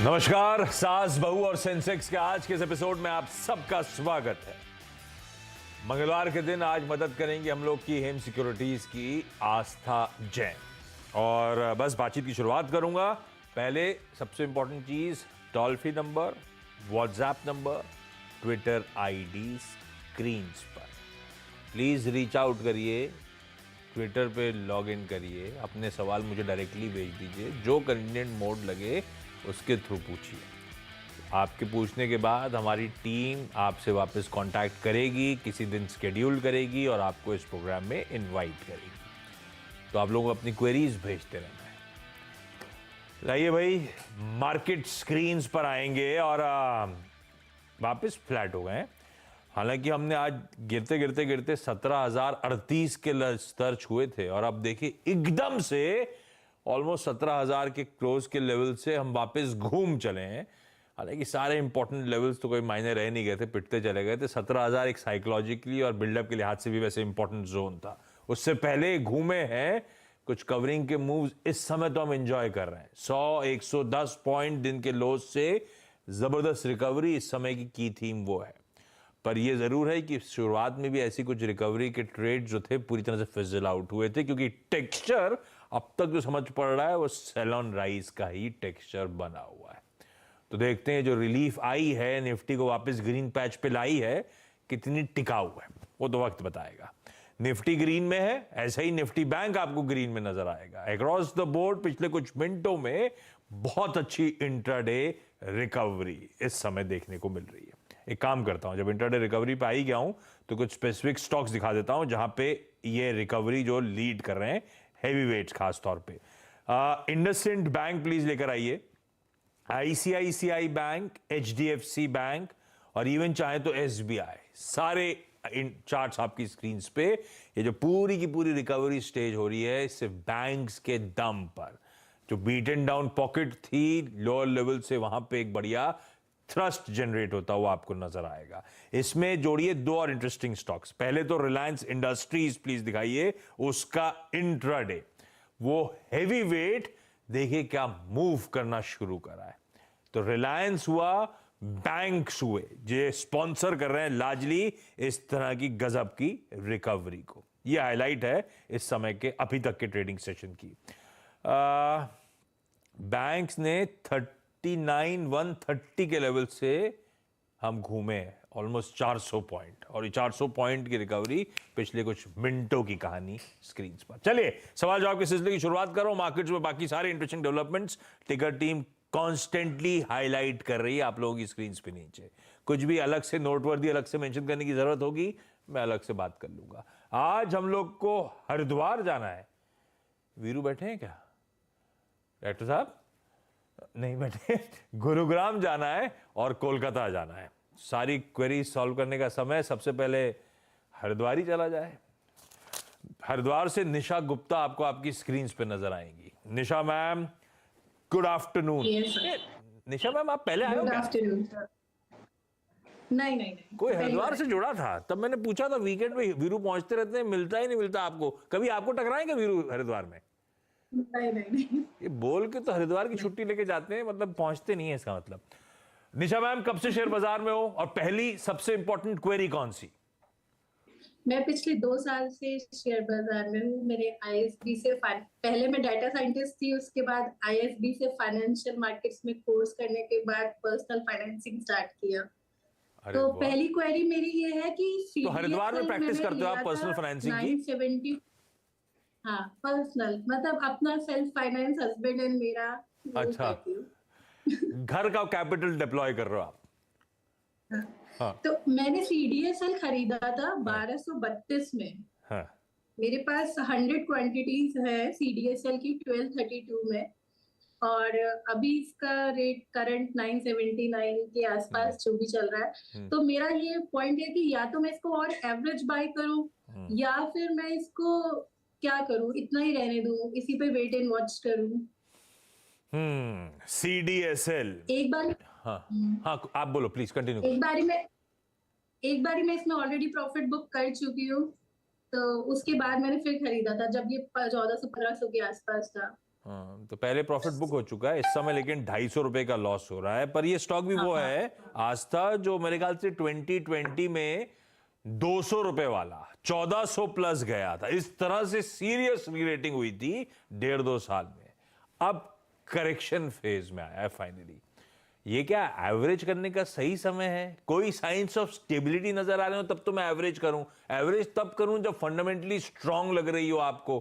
नमस्कार, सास बहू और सेंसेक्स के आज के इस एपिसोड में आप सबका स्वागत है। मंगलवार के दिन आज मदद करेंगे हम लोग की हेम सिक्योरिटीज की आस्था जैन। और बस बातचीत की शुरुआत करूंगा। पहले सबसे इंपॉर्टेंट चीज, toll free number, WhatsApp number, Twitter ID screen पर। प्लीज रीच आउट करिए, ट्विटर पे लॉग इन करिए, अपने सवाल मुझे डायरेक्टली भेज दीजिए, जो कन्वीनियंट मोड लगे उसके थ्रू पूछिए। आपके पूछने के बाद हमारी टीम आपसे वापस कांटेक्ट करेगी, किसी दिन शेड्यूल करेगी और आपको इस प्रोग्राम में इनवाइट करेगी। तो आप लोग अपनी क्वेरीज भेजते रहना है। लाइए भाई, मार्केट स्क्रीन्स पर आएंगे और वापस फ्लैट हो गए। हालांकि हमने आज गिरते गिरते गिरते 17,038 के स्तर छुए थे और अब देखिए एकदम से ऑलमोस्ट 17,000 के क्लोज के लेवल से हम वापस घूम चले हैं। हालांकि सारे इंपॉर्टेंट लेवल्स तो कोई मायने रह नहीं गए थे, पिटते चले गए थे। 17,000 एक साइकोलॉजिकली और बिल्डअप के लिहाज से भी वैसे इंपॉर्टेंट जोन था। उससे पहले घूमे हैं कुछ कवरिंग के मूव्स, इस समय तो हम एंजॉय कर रहे हैं। 100 110 पॉइंट दिन के लोज से जबरदस्त रिकवरी इस समय की थीम वो है। पर यह जरूर है कि शुरुआत में भी ऐसी कुछ रिकवरी के ट्रेड जो थे पूरी तरह से फिजल आउट हुए थे, क्योंकि टेक्सचर अब तक जो समझ पड़ रहा है वो सेलॉन राइस का ही टेक्सचर बना हुआ है। तो देखते हैं जो रिलीफ आई है, निफ्टी को वापस ग्रीन पैच पे लाई है, कितनी टिकाऊ है, वो तो वक्त बताएगा। निफ्टी ग्रीन में है, ऐसे ही निफ्टी बैंक आपको ग्रीन में नजर आएगा। अक्रॉस द बोर्ड पिछले कुछ मिनटों में बहुत अच्छी इंट्राडे रिकवरी इस समय देखने को मिल रही है। एक काम करता हूं, जब इंट्राडे रिकवरी पे आई गया हूं तो कुछ स्पेसिफिक स्टॉक्स दिखा देता हूं जहां पे ये रिकवरी जो लीड कर रहे हैं, हेवी वेट्स खास तौर पे। इंडसइंड बैंक प्लीज लेकर आइए, आईसीआईसीआई बैंक, एचडीएफसी बैंक और इवन चाहे तो एसबीआई, सारे इन चार्ट्स आपकी स्क्रीन पे। ये जो पूरी की पूरी रिकवरी स्टेज हो रही है सिर्फ बैंक्स के दम पर। जो बीटन डाउन पॉकेट थी लोअर लेवल से, वहां पे एक बढ़िया थ्रस्ट जनरेट होता हुआ आपको नजर आएगा। इसमें जोड़िए दो और इंटरेस्टिंग स्टॉक्स। पहले तो रिलायंस इंडस्ट्रीज प्लीज दिखाइए, उसका इंट्राडे वो हेवी वेट देखिए क्या मूव करना शुरू करा है। तो रिलायंस हुआ, बैंक्स हुए, जो स्पॉन्सर कर रहे हैं लार्जली इस तरह की गजब की रिकवरी को। यह हाईलाइट है इस समय के अभी तक के ट्रेडिंग सेशन की। बैंक्स ने 39,130 के लेवल से हम घूमे ऑलमोस्ट 400 पॉइंट, और ये 400 पॉइंट की रिकवरी पिछले कुछ मिनटों की कहानी स्क्रीन पर। चलिए सवाल जवाब के सिलसिले की शुरुआत करो। मार्केट्स में बाकी सारे इंटरेस्टिंग डेवलपमेंट्स टिकर टीम कॉन्स्टेंटली हाईलाइट कर रही है आप लोगों की स्क्रीन पे नीचे। कुछ भी अलग से नोटवर्दी अलग से मेंशन करने की जरूरत होगी, मैं अलग से बात कर लूंगा। आज हम लोग को हरिद्वार जाना है। वीरू बैठे हैं क्या डायरेक्टर साहब? नहीं बैठे। गुरुग्राम जाना है और कोलकाता जाना है। सारी क्वेरी सॉल्व करने का समय, सबसे पहले हरिद्वार ही चला जाए। हरिद्वार से निशा गुप्ता आपको आपकी स्क्रीन पे नजर आएंगी। निशा मैम, गुड आफ्टरनून। निशा मैम, आप पहले आए हो क्या? Good afternoon sir. नहीं नहीं नहीं, कोई हरिद्वार से जुड़ा था, तब मैंने पूछा था वीकेंड में वीरू पहुंचते रहते हैं, मिलता ही नहीं मिलता आपको। कभी आपको टकराएंगे वीरू हरिद्वार में? नहीं नहीं नहीं। ये बोल के तो हरिद्वार की छुट्टी लेके जाते हैं, मतलब पहुंचते नहीं है इसका मतलब। निशा मैम, कब से शेयर बाजार में हो और पहली सबसे इंपॉर्टेंट क्वेरी कौन सी? मैं पिछले 2 साल से शेयर बाजार में हूँ। मेरे आईएसबी से पहले मैं डाटा साइंटिस्ट थी, उसके बाद आईएसबी से फाइनेंशियल मार्केट्स में कोर्स करने के बाद पर्सनल फाइनेंसिंग स्टार्ट किया। अरे तो वाह। पहली क्वेरी मेरी ये है कि तो हरिद्वार में सीडीएसएल प्रैक्टिस मैंने करते हो आप लिया पर्सनल था फाइनेंसिंग की? 970। हाँ, पर्सनल मतलब अपना सेल्फ फाइनेंस, हस्बैंड एंड मेरा, वो अच्छा, करती हूँ। घर का कैपिटल डिप्लॉय कर रहे हो आप? हाँ। हाँ तो मैंने सीडीएसएल खरीदा था हाँ 1232 में। हाँ। मेरे पास 100 क्वांटिटीज है सीडीएसएल की 1232 में, और अभी इसका रेट करंट 979 के आसपास जो भी चल रहा है। हम्म, तो मेरा ये पॉइंट है कि या तो मैं इसको और एवरेज बाय करूं, या फिर मैं इसको क्या करूं, इतना ही रहने दूं, इसी पे वेट एंड वॉच करूं। सीडीएसएल। एक बार हाँ हाँ, आप बोलो प्लीज, कंटिन्यू करो। एक बारी में एक बारी मैं इसमें ऑलरेडी प्रॉफिट बुक कर चुकी हूँ। तो उसके बाद मैंने फिर खरीदा था जब ये 1400-1500 के आसपास था। हाँ, तो पहले प्रॉफिट बुक हो चुका है इस समय, लेकिन 250 रुपए का लॉस हो रहा है। पर ये स्टॉक भी वो है आस्था जो मेरे ख्याल से 2020 में 200 रुपए वाला 1400 प्लस गया था। इस तरह से सीरियस रीरेटिंग हुई थी 1.5-2 साल में। अब करेक्शन फेज में आया है फाइनली। ये क्या एवरेज करने का सही समय है? कोई साइंस ऑफ स्टेबिलिटी नजर आ रहे हो तब तो मैं एवरेज करूं। एवरेज तब करूं जब फंडामेंटली स्ट्रांग लग रही हो आपको।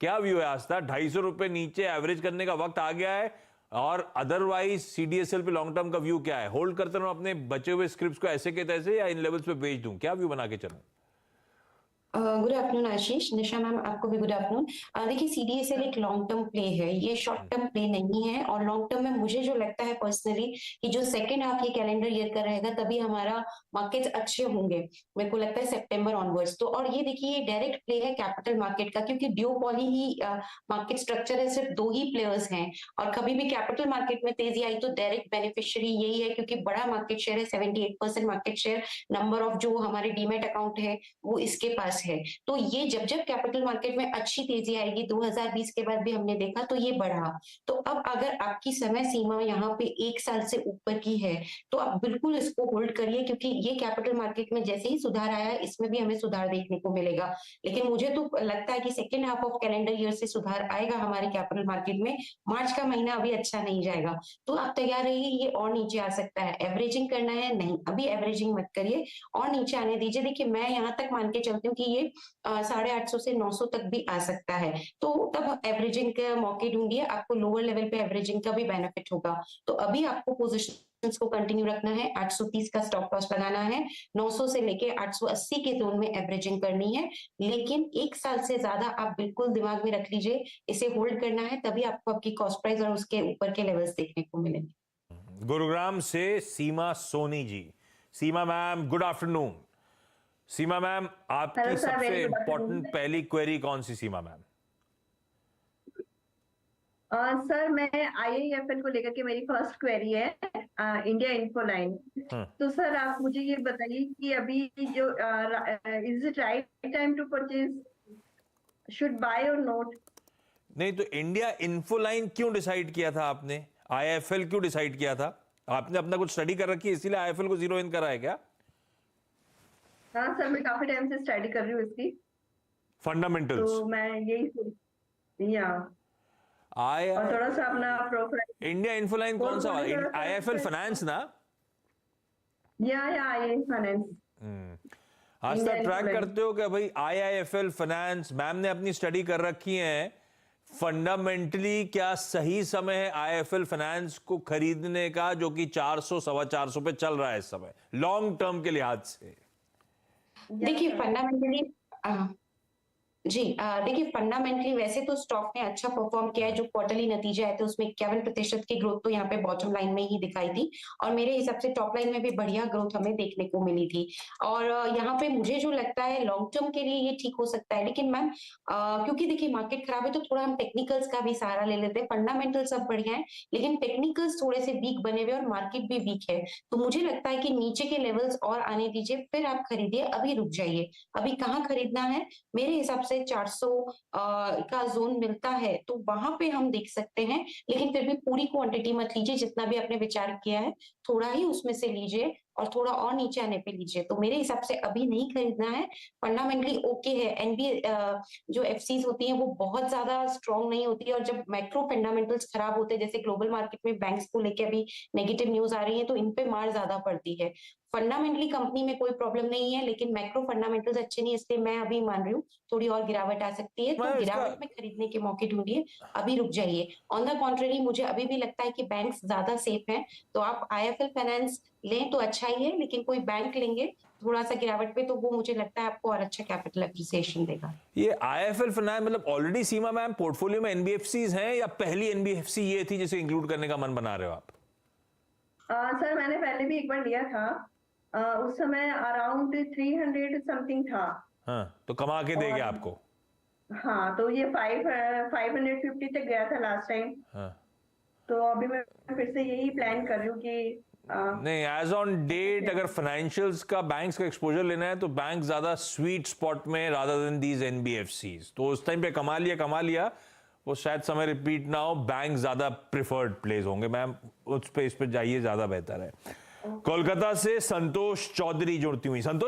क्या व्यू है आस्था? 250 रुपए नीचे एवरेज करने का वक्त आ गया है, और अदरवाइज सीडीएसएल पे लॉन्ग टर्म का व्यू क्या है? होल्ड करते रहो अपने बचे हुए स्क्रिप्ट्स को ऐसे के तैसे, या इन लेवल्स पे बेच दूं? क्या व्यू बना के चलूं? गुड आफ्टरनून आशीष, निशा मैम आपको भी गुड आफ्टरनून। देखिए सीडीएसएल एक लॉन्ग टर्म प्ले है, ये शॉर्ट टर्म प्ले नहीं है। और लॉन्ग टर्म में मुझे जो लगता है पर्सनली कि जो सेकंड हाफ ये कैलेंडर ईयर का रहेगा तभी हमारा मार्केट्स अच्छे होंगे, मेरे को लगता है सितंबर ऑनवर्ड्स। तो और ये देखिए ये डायरेक्ट प्ले है कैपिटल मार्केट का, क्योंकि ड्यूओपॉली ही मार्केट स्ट्रक्चर है, सिर्फ 2 ही प्लेयर्स हैं। और कभी भी कैपिटल मार्केट में तेजी आई तो डायरेक्ट बेनिफिशियरी यही है, क्योंकि बड़ा मार्केट शेयर है, 78% मार्केट शेयर, नंबर ऑफ जो हमारे डीमेट अकाउंट है वो इसके पास है। तो ये जब जब कैपिटल मार्केट में अच्छी तेजी आएगी, 2020 के बाद भी हमने देखा तो ये बढ़ा। तो अब अगर आपकी समय सीमा यहाँ पे 1 साल से ऊपर की है तो आप बिल्कुल इसको होल्ड करिए, क्योंकि ये कैपिटल मार्केट में जैसे ही सुधार आया है इसमें भी हमें सुधार देखने को मिलेगा। लेकिन मुझे तो लगता है कि second half of calendar year से सुधार आएगा हमारे कैपिटल मार्केट में। मार्च का महीना अभी अच्छा नहीं जाएगा, तो आप तैयार रहिए, ये और नीचे आ सकता है। एवरेजिंग करना है नहीं, अभी एवरेजिंग मत करिए, और नीचे आने दीजिए। देखिए मैं यहाँ तक मान के चलती हूँ कि ये 850 से 900 तक भी आ सकता है, तो तब एवरेजिंग के मौके ढूंढिए, आपको लोअर लेवल पे एवरेजिंग का भी बेनिफिट होगा। तो अभी आपको पोजीशंस को कंटिन्यू रखना है, 830 का स्टॉप लॉस लगाना है, 900 से लेके 880 के जोन में एवरेजिंग करनी है। लेकिन 1 साल से ज्यादा आप बिल्कुल दिमाग में रख लीजिए, इसे होल्ड करना है, तभी आपको आपकी कॉस्ट प्राइस और उसके ऊपर के लेवल्स देखने को मिलेंगे। गुरुग्राम से Seema Soni ji. Seema ma'am good afternoon. Seema ma'am आपकी सबसे इंपॉर्टेंट पहली क्वेरी कौन सी? सीमा मैम सर मैं आईआईएफएल को लेकर के मेरी फर्स्ट क्वेरी है, इंडिया इन्फोलाइन। तो सर आप मुझे ये बताइए कि अभी जो is it right time to purchase, should buy or not? नहीं, तो इंडिया इन्फोलाइन क्यों डिसाइड किया था आपने? आईआईएफएल क्यों डिसाइड किया था? आपने अपना कुछ स्टडी कर रखी है इसीलिए आईआईएफएल को जीरो इन करा है क्या? हाँ सर, मैं काफी टाइम से स्टडी कर रही हूँ इसकी फंडामेंटल्स। तो मैं यही और थोड़ा सा अपना प्रोफाइल। इंडिया इन्फोलाइन कौन सा वाला? आईआईएफएल फाइनेंस ना? या आई फाइनेंस। आज तक ट्रैक करते हो क्या भाई? आईआईएफएल फाइनेंस मैम ने अपनी स्टडी कर रखी है। फंडामेंटली क्या सही समय है आईआईएफएल फाइनेंस को खरीदने का, जो कि 400 सवा 400 पे चल रहा है इस समय, लॉन्ग टर्म के लिहाज से? देखिए फंडामेंटली देखिए फंडामेंटली वैसे तो स्टॉक ने अच्छा परफॉर्म किया है। जो क्वार्टरली नतीजे आए थे उसमें 51% की ग्रोथ तो यहाँ पे बॉटम लाइन में ही दिखाई थी, और मेरे हिसाब से टॉप लाइन में भी बढ़िया ग्रोथ हमें देखने को मिली थी। और यहाँ पे मुझे जो लगता है लॉन्ग टर्म के लिए ये ठीक हो सकता है, लेकिन मैम क्योंकि देखिए मार्केट खराब है तो थोड़ा हम टेक्निकल्स का भी सहारा ले लेते हैं। फंडामेंटल सब बढ़िया है लेकिन टेक्निकल्स थोड़े से वीक बने हुए और मार्केट भी वीक है, तो मुझे लगता है कि नीचे के लेवल्स और आने दीजिए फिर आप खरीदिए, अभी रुक जाइए। अभी कहाँ खरीदना है? मेरे हिसाब से 400 का जोन मिलता है तो वहां पे हम देख सकते हैं, लेकिन फिर भी पूरी क्वांटिटी मत लीजिए, जितना भी आपने विचार किया है थोड़ा ही उसमें से लीजिए और थोड़ा और नीचे आने पे लीजिए। तो मेरे हिसाब से अभी नहीं खरीदना है, फंडामेंटली ओके है। एनबी जो एफसीज होती हैं वो बहुत ज्यादा स्ट्रॉन्ग नहीं होती है, और जब मैक्रो फंडामेंटल्स खराब होते हैं, जैसे ग्लोबल मार्केट में बैंक्स को लेके अभी नेगेटिव न्यूज आ रही है, तो इन पे मार ज्यादा पड़ती है। फंडामेंटली कंपनी में कोई प्रॉब्लम नहीं है, लेकिन मैक्रो फंडामेंटल्स अच्छे नहीं, इसलिए मैं अभी मान रही हूँ थोड़ी और गिरावट आ सकती है, तो गिरावट में खरीदने के मौके ढूंढिए, अभी रुक जाइए। ऑन द कॉन्ट्रेरी मुझे अभी भी लगता है कि बैंक्स ज्यादा सेफ हैं, तो आप आईएफएल फाइनेंस लें तो अच्छा ही है, लेकिन कोई बैंक लेंगे थोड़ा सा गिरावट पे तो वो मुझे लगता है आपको और अच्छा कैपिटल एप्रिसिएशन देगा। ये आईएफएल फाइनेंस मतलब ऑलरेडी सीमा मैम पोर्टफोलियो में एनबीएफसीज हैं, या पहली एनबीएफसी ये थी जिसे इंक्लूड करने का मन बना रहे हो आप? सर मैंने पहले भी एक बार लिया था, उस समय अराउंड 300 समथिंग था। हाँ, तो कमा के देगा आपको। हाँ, तो ये 550 तक गया था लास्ट टाइम। हाँ, तो अभी मैं फिर से यही प्लान कर रही हूँ कि नहीं, एज ऑन डेट अगर फाइनेंशियल्स का बैंक्स का एक्सपोजर लेना है तो बैंक ज्यादा स्वीट स्पॉट में रादर देन दीज एनबीएफसीज, तो उस टाइम पे कमा लिया, वो शायद समय रिपीट ना हो, बैंक ज्यादा प्रिफर्ड प्लेस होंगे मैम, उस पे इस पे जाइए, ज्यादा बेहतर है। कोलकाता से संतोष चौधरी जुड़ती हुई। संतोष